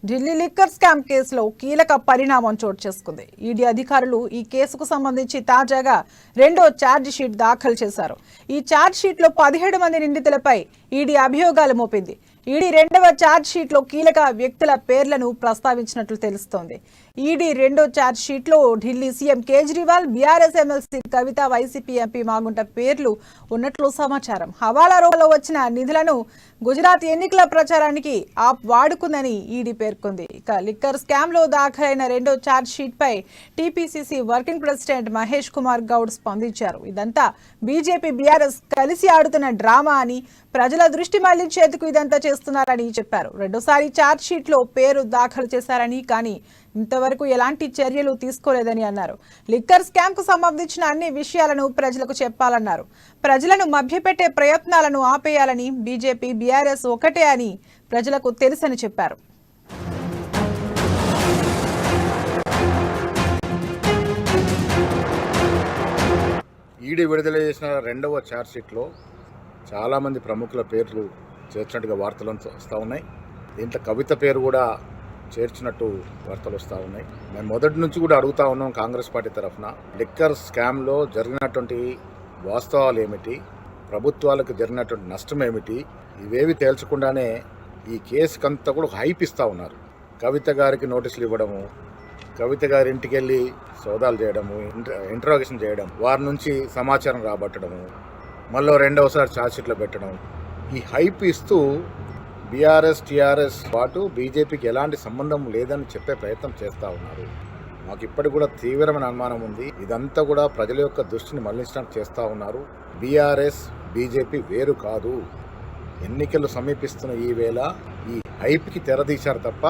Delhi liquor scam కేసులో కీలక పరిణామం చోటు చేసుకుంది. ఈడీ అధికారులు ఈ కేసుకు సంబంధించి తాజాగా రెండో ఛార్జ్ షీట్ దాఖలు చేశారు. ఈ ఛార్జ్ షీట్ లో 17 మంది నిందితులపై ఈడీ అభియోగాలు మోపింది. ఈడీ రెండవ ఛార్జ్ షీట్ లో కీలక వ్యక్తుల పేర్లను ప్రస్తావించినట్లు తెలుస్తోంది. ఈడీ రెండో ఛార్జ్ షీట్ లో Delhi CM Kejriwal, BRS MLC Kavitha, YCP MP Magunta పేర్లు ఉన్నట్లు సమాచారం. హవాలా రూపంలో వచ్చిన నిధులను గుజరాత్ ఎన్నికల ప్రచారానికి ఆప్ వాడుకుందని ఈడీ పేర్కొంది. ఇక లిక్కర్ స్కామ్ లో దాఖలైన రెండో ఛార్జ్ షీట్ పై TPCC working president Mahesh Kumar Goud స్పందించారు. ఇదంతా బీజేపీ బీఆర్ఎస్ కలిసి ఆడుతున్న డ్రామా అని, ప్రజల దృష్టి మళ్లించేందుకు ఇదంతా చేస్తున్నారని చెప్పారు. రెండోసారి ఛార్జ్ షీట్ లో పేరు దాఖలు చేశారని, కానీ ఇంతవరకు ఎలాంటి చర్యలు తీసుకోలేదని అన్నారు. లిక్కర్ స్కామ్ కు సంబంధించిన అన్ని విషయాలను ప్రజలకు చెప్పాలన్నారు. ప్రజలను మభ్యపెట్టే ప్రయత్నాలను ఆపేయాలని, బీజేపీ బీఆర్ఎస్ ఒకటే అని ప్రజలకు తెలుసని చెప్పారు. ఈడీ విడుదల చేసిన రెండవ ఛార్జ్షీట్లో చాలామంది ప్రముఖుల పేర్లు చేర్చినట్టుగా వార్తలు వస్తూ ఉన్నాయి. దీంట్లో కవిత పేరు కూడా చేర్చినట్టు వార్తలు వస్తూ ఉన్నాయి. మేము మొదటి నుంచి కూడా అడుగుతా ఉన్నాం కాంగ్రెస్ పార్టీ తరఫున, లిక్కర్ స్కామ్లో జరిగినటువంటి వాస్తవాలు ఏమిటి, ప్రభుత్వాలకు జరిగినటువంటి నష్టం ఏమిటి, ఇవేవి తేల్చకుండానే ఈ కేసుకంతా కూడా హైప్ ఇస్తూ ఉన్నారు. కవిత గారికి నోటీసులు ఇవ్వడము, కవిత గారి ఇంటికి వెళ్ళి సోదాలు చేయడము, ఇంటరాగేషన్ చేయడం, వారి నుంచి సమాచారం రాబట్టడము, మళ్ళీ రెండవసారి ఛార్జ్షీట్లో పెట్టడం, ఈ హైప్ ఇస్తూ బీఆర్ఎస్ టీఆర్ఎస్ పాటు బీజేపీకి ఎలాంటి సంబంధం లేదని చెప్పే ప్రయత్నం చేస్తూ ఉన్నారు. మాకు ఇప్పటికి కూడా తీవ్రమైన అనుమానం ఉంది. ఇదంతా కూడా ప్రజల యొక్క దృష్టిని మళ్లించడానికి చేస్తూ ఉన్నారు. బీఆర్ఎస్ బీజేపీ వేరు కాదు. ఎన్నికలు సమీపిస్తున్న ఈ వేళ ఈ హైప్కి తెరదీశారు తప్ప